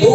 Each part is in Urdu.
2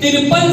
53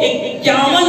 51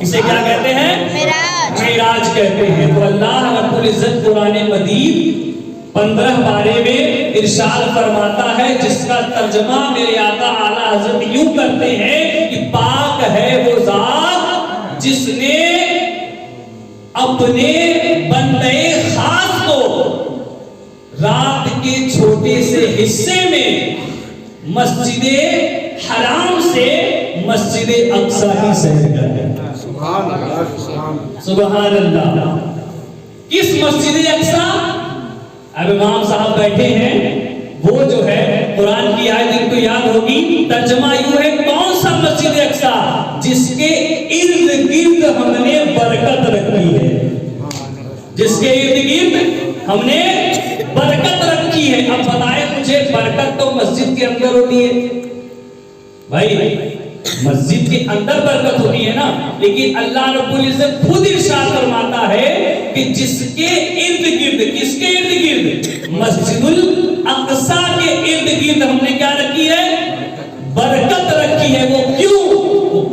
اسے کیا کہتے ہیں؟ معراج کہتے ہیں۔ تو اللہ رب العزت قرآن مجید 15 پارے میں ارشاد فرماتا ہے، جس کا ترجمہ میرے آقا اعلیٰ حضرت یوں کرتے ہیں کہ پاک ہے وہ ذات جس نے اپنے بندے خاص کو رات کے چھوٹے سے حصے میں مسجد حرام سے مسجد اقصی کی سیر کر گیا۔ سبحان اللہ۔ کس مسجد اقصی؟ اب امام صاحب بیٹھے ہیں، وہ جو ہے قرآن کی آیت ان کو یاد ہوگی، ترجمہ یوں ہے، کون سا مسجد اقصی؟ جس کے ارد گرد ہم نے برکت رکھی ہے، جس کے ارد گرد ہم نے برکت رکھی ہے۔ اب بتائیں مجھے، برکت تو مسجد کے اندر ہوتی ہے بھائی، مسجد کے اندر برکت ہوتی ہے نا، لیکن اللہ رب العزت خود ارشاد فرماتا ہے کہ جس کے ارد گرد، کس کے ارد گرد؟ مسجد الاقصی کے ارد گرد ہم نے کیا رکھی ہے؟ برکت رکھی ہے۔ وہ کیوں؟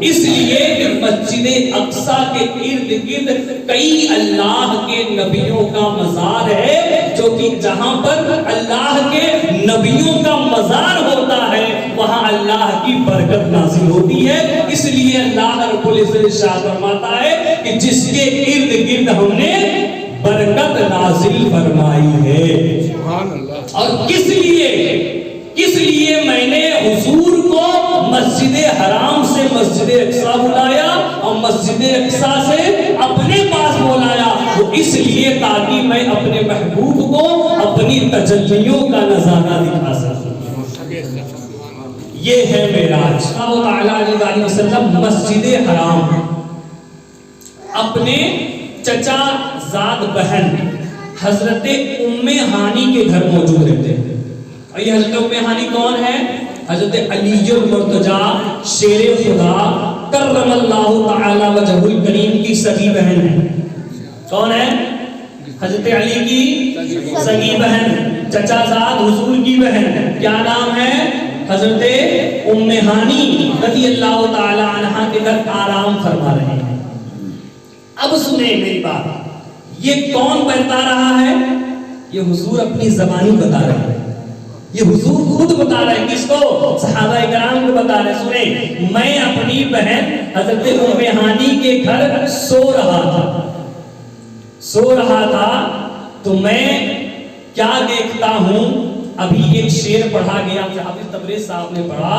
اس لیے کہ مسجد اقصی کے ارد گرد کئی اللہ کے نبیوں کا مزار ہے، جو کہ جہاں پر اللہ کے نبیوں کا مزار ہوتا ہے وہاں اللہ کی برکت نازل ہوتی ہے۔ اس لیے اللہ رب العزت ارشاد فرماتا ہے کہ جس کے ارد گرد ہم نے برکت نازل فرمائی ہے۔ اور کس لیے میں نے حضور کو مسجد حرام سے مسجد اقصی بلایا اور مسجد اقصی سے اپنے پاس بلایا؟ وہ اس لیے تاکہ میں اپنے محبوب کو اپنی تجلیوں کا نظارہ دکھا سکوں۔ یہ ہے معراج۔ صلی اللہ علیہ وسلم مسجد حرام اپنے چچا زاد بہن حضرت ام ہانی کے گھر موجود رہتے ہیں۔ اور یہ حضرت ام ہانی کون ہے؟ حضرت علی المرتضیٰ شیر خدا کرم اللہ تعالی وجہ الکریم کی سگی بہن ہے۔ کون ہے؟ حضرت علی کی سگی بہن، چچا زاد حضور کی بہن، کیا نام ہے؟ حضرت ام ہانی رضی اللہ تعالی عنہا کے گھر آرام فرما رہے ہیں۔ اب سنیں میری بات، یہ کون بتا رہا ہے؟ یہ حضور اپنی زبانی بتا رہے ہیں، یہ حضور خود بتا رہے ہیں۔ کس کو؟ صحابہ کرام کو بتا رہے ہیں۔ سنیں، میں اپنی بہن حضرت ام ہانی کے گھر سو رہا تھا تو میں کیا دیکھتا ہوں؟ ابھی ایک شعر پڑھا گیا، حافظ تبریز صاحب نے پڑھا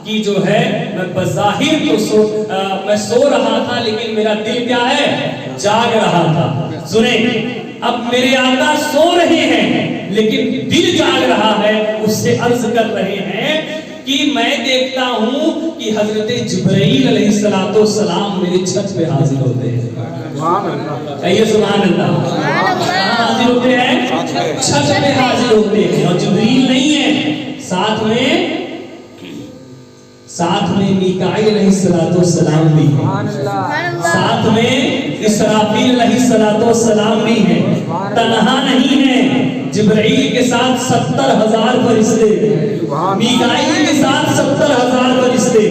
کہ جو ہے میں بظاہر تو میں سو رہا تھا لیکن میرا دل کیا ہے؟ جاگ رہا تھا۔ سنیں، اب میرے آقا سو رہے ہیں لیکن دل جاگ رہا ہے۔ اس سے عرض کر رہے ہیں کہ میں دیکھتا ہوں کہ حضرت جبرائیل علیہ السلام میرے چھت پہ حاضر ہوتے ہیں۔ کہیے سبحان اللہ۔ کہاں حاضر ہوتے ہیں؟ چھت پہ حاضر ہوتے ہیں۔ اور جبرائیل نہیں ہے، ساتھ میں میکائیل علیہ السلام بھی ہیں، ساتھ میں اسرافیل علیہ السلام بھی ہیں۔ تنہا نہیں ہے، جبرائیل کے ساتھ 70,000 فرشتے، میکائیل کے ساتھ 70,000 فرشتے،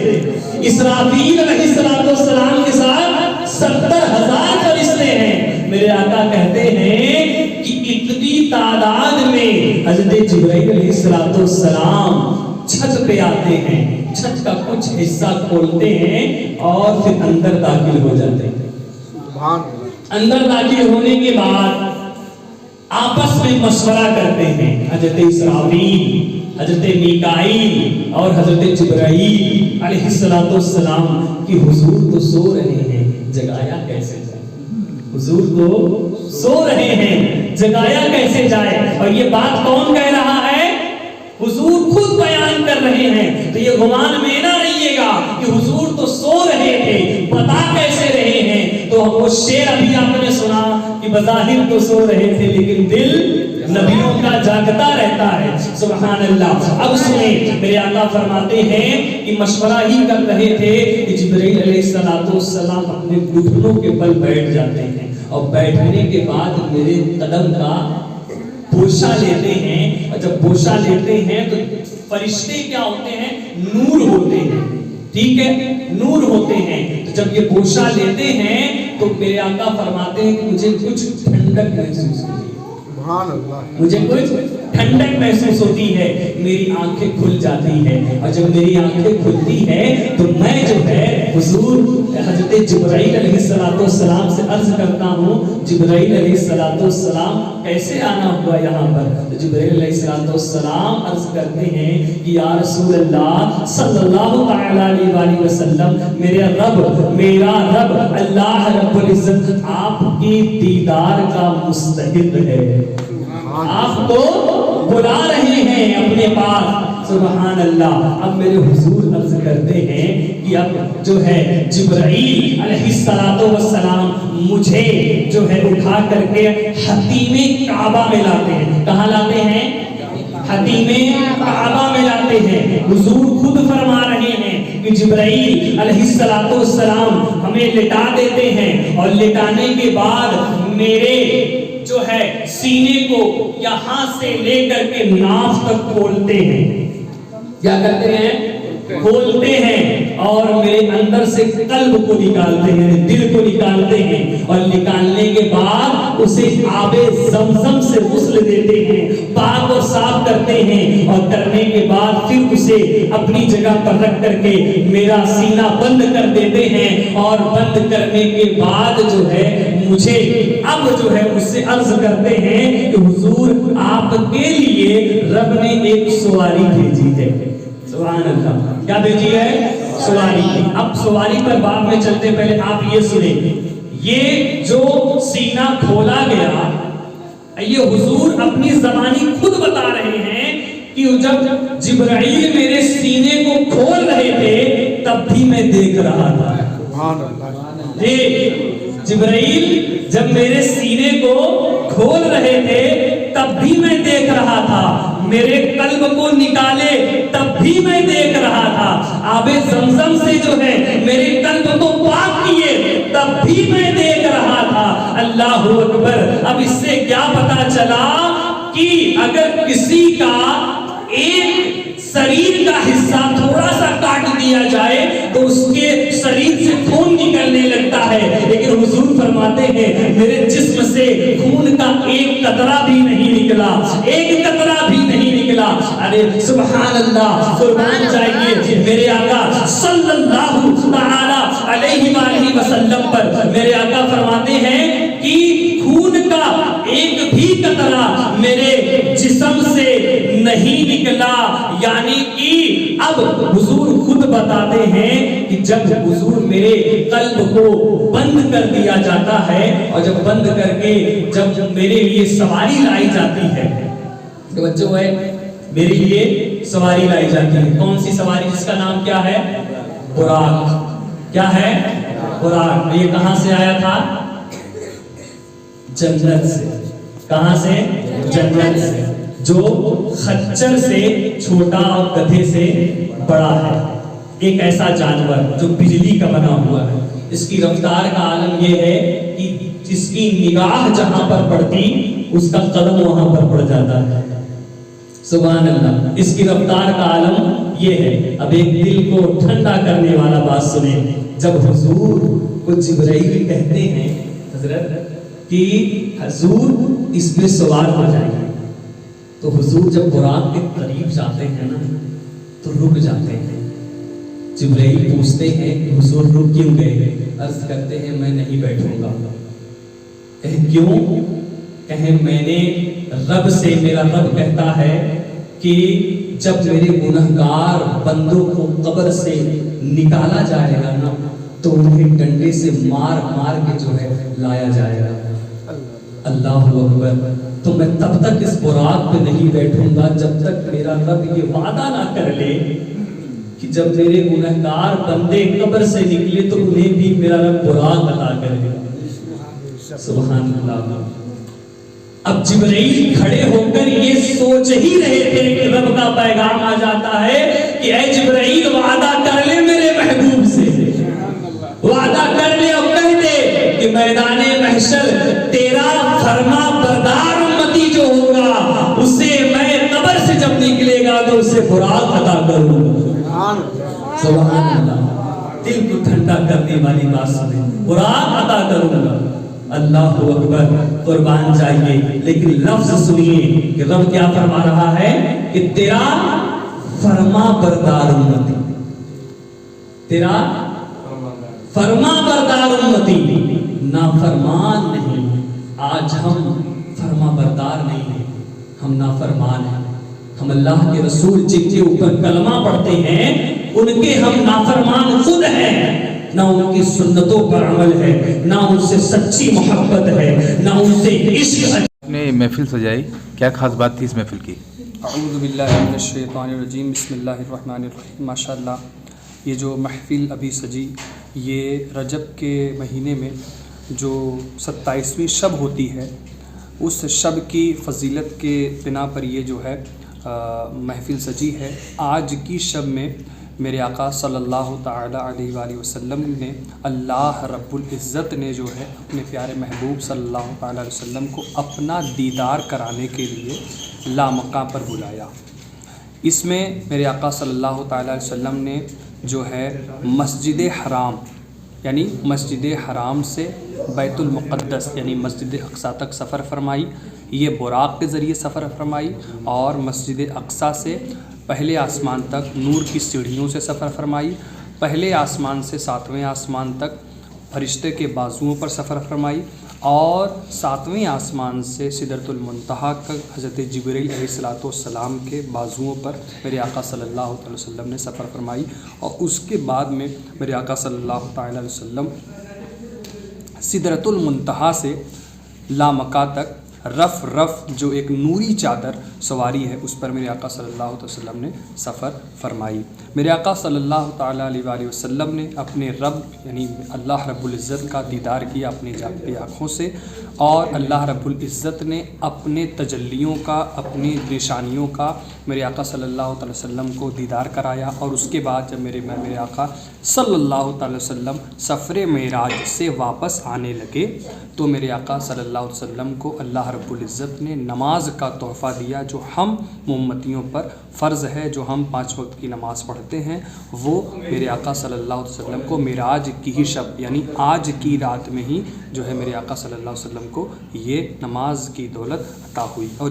اسرافیل علیہ السلام کے ساتھ 70,000 فرشتے ہیں۔ میرے آقا کہتے ہیں کہ اتنی تعداد میں حضرت جبرائیل علیہ السلام چھت پہ آتے ہیں، چھت کا کچھ حصہ کھولتے ہیں اور پھر اندر داخل ہو جاتے ہیں۔ اندر داخل ہونے کے بعد آپس میں مشورہ کرتے ہیں، حضرت اسرافیل، حضرت میکائیل اور حضرت جبرائیل علیہ السلام کی حضور تو سو رہے ہیں، جگایا کیسے جائے؟ حضور تو سو رہے ہیں، جگایا کیسے جائے؟ اور یہ بات کون کہہ رہا ہے؟ حضور خود بیان کر رہے ہیں۔ تو یہ گمان میں نہ رہیے گا کہ حضور تو سو رہے تھے، بتا کیسے رہے ہیں؟ تو وہ شعر ابھی آپ نے سنا کہ بظاہر تو سو رہے تھے لیکن دل نبیوں کا جاگتا رہتا ہے۔ سبحان اللہ۔ اب سنیں، میرے آقا فرماتے ہیں کہ مشورہ ہی کر رہے تھے کہ جبرائیل علیہ السلام اپنے گھٹنوں کے بل بیٹھ جاتے ہیں اور بیٹھنے کے بعد میرے قدم کا بوسہ لیتے ہیں، اور جب بوسہ لیتے ہیں تو فرشتے کیا ہوتے ہیں؟ نور ہوتے ہیں، ٹھیک ہے، نور ہوتے ہیں۔ جب یہ بوسہ لیتے ہیں تو میرے آقا فرماتے ہیں کہ مجھے کچھ ٹھنڈک محسوس ہوتی ہے، مجھے کچھ ٹھنڈک محسوس ہوتی ہے، میری آنکھیں کھل جاتی ہے، اور جب میری آنکھیں کھلتی ہے تو میں جو ہے حضور حضرت جبرائیل علیہ السلام سے عرض کرتا ہوں جبرائیل علیہ السلام کیسے آنا ہوا یہاں پر؟ تو جبرائیل علیہ السلام عرض کرتے ہیں کہ یا رسول اللہ صلی اللہ علیہ وآلہ وسلم میرا رب اللہ رب العزت آپ کی دیدار کا مستحق ہے، آپ کو بلا رہے ہیں اپنے پاس، سبحان اللہ۔ اب میرے حضور عرض کرتے ہیں کہ اب جو ہے جبرائیل علیہ السلام مجھے جو ہے اٹھا کر کے حتیم کعبہ میں لاتے ہیں۔ کہاں لاتے ہیں؟ حتیم کعبہ میں لاتے ہیں۔ حضور خود فرما رہے ہیں کہ جبرائیل علیہ السلام ہمیں لٹا دیتے ہیں، اور لٹانے کے بعد میرے جو ہے سینے کو یہاں سے لے کر کے ناف تک کھولتے ہیں، کیا کرتے ہیں؟ کھولتے ہیں، اور میرے اندر سے قلب کو نکالتے ہیں، دل کو نکالتے ہیں، اور نکالنے کے بعد اسے آب زمزم سے غسل دیتے ہیں، پاک اور صاف کرتے ہیں، اور کرنے کے بعد پھر اسے اپنی جگہ پر رکھ کر کے میرا سینہ بند کر دیتے ہیں، اور بند کرنے کے بعد جو ہے مجھے اب جو ہے اس سے عرض کرتے ہیں کہ حضور آپ کے لیے رب نے ایک سواری بھیجی ہے، سبحان اللہ، کیا بھیجی ہے؟ سواری۔ اب سواری پر بعد میں چلتے پہلے آپ یہ سنیں، یہ جو سینہ کھولا گیا یہ حضور اپنی زبانی خود بتا رہے ہیں کہ جب جبرائیل میرے سینے کو کھول رہے تھے تب بھی میں دیکھ رہا تھا، جبرائیل جب میرے سینے کو کھول رہے تھے تب بھی میں دیکھ رہا تھا، میرے قلب کو نکالے تب بھی میں دیکھ رہا تھا، آب زمزم سے جو ہے میرے قلب کو پاک کیے تب بھی میں دیکھ رہا تھا۔ اللہ اکبر۔ اب اس سے کیا پتا چلا کہ اگر کسی کا ایک شریر کا حصہ تھوڑا سا کاٹ دیا جائے تو اس کے شریر سے خون نکلنے لگتا ہے، لیکن حضور فرماتے ہیں میرے جسم سے خون کا ایک قطرہ بھی نہیں نکلا، ایک قطرہ بھی نہیں نکلا۔ ارے سبحان اللہ، قربان جائیے میرے آقا صلی اللہ تعالی علیہ وآلہ وسلم پر۔ میرے آقا فرماتے ہیں کہ خون کا ایک بھی قطرہ میرے جسم سے نہیں نکلا، یعنی کہ اب حضور خود بتاتے ہیں کہ جب حضور میرے قلب کو بند کر دیا جاتا ہے، اور جب بند کر کے جب میرے لیے سواری لائی جاتی ہے، توجہ ہے، میرے لیے سواری لائی جاتی ہے، کون سی سواری؟ جس کا نام کیا ہے؟ براق۔ کیا ہے؟ براق۔ یہ کہاں سے آیا تھا؟ جنت سے۔ کہاں سے؟ جنت سے، جو خچر سے چھوٹا اور گدھے سے بڑا ہے، ایک ایسا جانور جو بجلی کا بنا ہوا ہے۔ اس کی رفتار کا عالم یہ ہے کہ جس کی نگاہ جہاں پر پڑتی اس کا قدم وہاں پر پڑ جاتا ہے، سبحان اللہ۔ اس کی رفتار کا عالم یہ ہے۔ اب ایک دل کو ٹھنڈا کرنے والا بات سنیں، جب حضور کو جبرائیل کہتے ہیں حضرت کہ حضور اس میں سوار ہو جائیں گے، تو حضور جب براق کے قریب جاتے ہیں نا تو رک جاتے ہیں۔ جبرائیل پوچھتے ہیں کہ حضور رک کیوں گئے؟ عرض کرتے ہیں میں نہیں بیٹھوں گا۔ کہیں کیوں؟ کہیں میں نے رب سے، میرا رب کہتا ہے کہ جب میرے گنہگار بندوں کو قبر سے نکالا جائے گا نا تو انہیں ڈنڈے سے مار مار کے جو ہے لایا جائے گا۔ اللہ اکبر۔ تو میں تب تک اس براق پہ نہیں بیٹھوں گا جب تک میرا رب یہ وعدہ نہ کر لے کہ جب میرے گنہگار بندے قبر سے نکلے تو انہیں بھی میرا رب براق عطا کرے گا، سبحان اللہ۔ اب جبرائیل کھڑے ہو کر یہ سوچ ہی رہے تھے کہ رب کا پیغام آ جاتا ہے کہ اے جبرائیل وعدہ کر لے میرے محبوب سے، وعدہ کر لے اور کہہ دے کہ میدان محشر تیرا فرما بردار امتی جو ہوگا اسے میں قبر سے جب نکلے گا تو اسے براق عطا کروں گا، سبحان اللہ۔ دل کو ٹھنڈا ٹھنڈا کرنے والی بات سنیں، براق عطا کروں گا، اللہ اکبر، قربان جائیے۔ لیکن لفظ سنیے کہ رب کیا فرما رہا ہے کہ تیرا فرما بردار امتی، تیرا فرما بردار امتی نافرمان نہیں۔ آج ہم فرما بردار نہیں ہیں، ہم نافرمان ہیں۔ ہم اللہ کے رسول جن کے اوپر کلمہ پڑھتے ہیں ان کے ہم نافرمان خود ہیں، نہ ان کی سنتوں پر عمل ہے، نہ ان سے سچی محبت ہے، نہ ان سے عشق۔ نے محفل سجائی، کیا خاص بات تھی اس محفل کی؟ اعوذ باللہ من الشیطان الرجیم، بسم اللہ الرحمن الرحیم۔ ماشاءاللہ یہ جو محفل ابھی سجی، یہ رجب کے مہینے میں جو 27ویں شب ہوتی ہے، اس شب کی فضیلت کے بنا پر یہ جو ہے محفل سجی ہے۔ آج کی شب میں میرے آقا صلی اللہ تعالیٰ علیہ وآلہ وسلم نے، اللہ رب العزت نے جو ہے اپنے پیارے محبوب صلی اللہ تعالیٰ علیہ وسلم کو اپنا دیدار کرانے کے لیے لامکاں پر بلایا۔ اس میں میرے آقا صلی اللہ تعالیٰ علیہ وسلم نے جو ہے مسجد حرام یعنی مسجد حرام سے بیت المقدس یعنی مسجد اقصیٰ تک سفر فرمائی، یہ براق کے ذریعے سفر فرمائی، اور مسجد اقصیٰ سے پہلے آسمان تک نور کی سیڑھیوں سے سفر فرمائی، پہلے آسمان سے 7ویں آسمان تک فرشتے کے بازوؤں پر سفر فرمائی، اور 7ویں آسمان سے سدرۃ المنتہا تک حضرت جبرائیل علیہ السلام کے بازوؤں پر میرے آقا صلی اللہ علیہ وسلم نے سفر فرمائی، اور اس کے بعد میں میرے آقا صلی اللہ تعالیٰ علیہ وسلم سدرۃ المنتہا سے لامکاں تک رف جو ایک نوری چادر سواری ہے اس پر میرے آقا صلی اللہ علیہ وسلم نے سفر فرمائی۔ میرے آقا صلی اللہ تعالیٰ علیہ وآلہ وسلم نے اپنے رب یعنی اللہ رب العزت کا دیدار کیا اپنی جاگتی آنکھوں سے، اور اللہ رب العزت نے اپنے تجلیوں کا، اپنی نشانیوں کا میرے آقا صلی اللہ تعالیٰ وسلم کو دیدار کرایا۔ اور اس کے بعد جب میرے آقا صلی اللہ تعالیٰ وسلم سفر معراج سے واپس آنے لگے تو میرے آقا صلی اللہ علیہ وسلم کو اللہ رب العزت نے نماز کا تحفہ دیا، جو ہم امتیوں پر فرض ہے، جو ہم 5 وقت کی نماز پڑھتے ہیں، وہ میرے آقا صلی اللہ علیہ وسلم کو معراج کی ہی شب یعنی آج کی رات میں ہی جو ہے میرے آقا صلی اللہ علیہ وسلم کو یہ نماز کی دولت عطا ہوئی۔ اور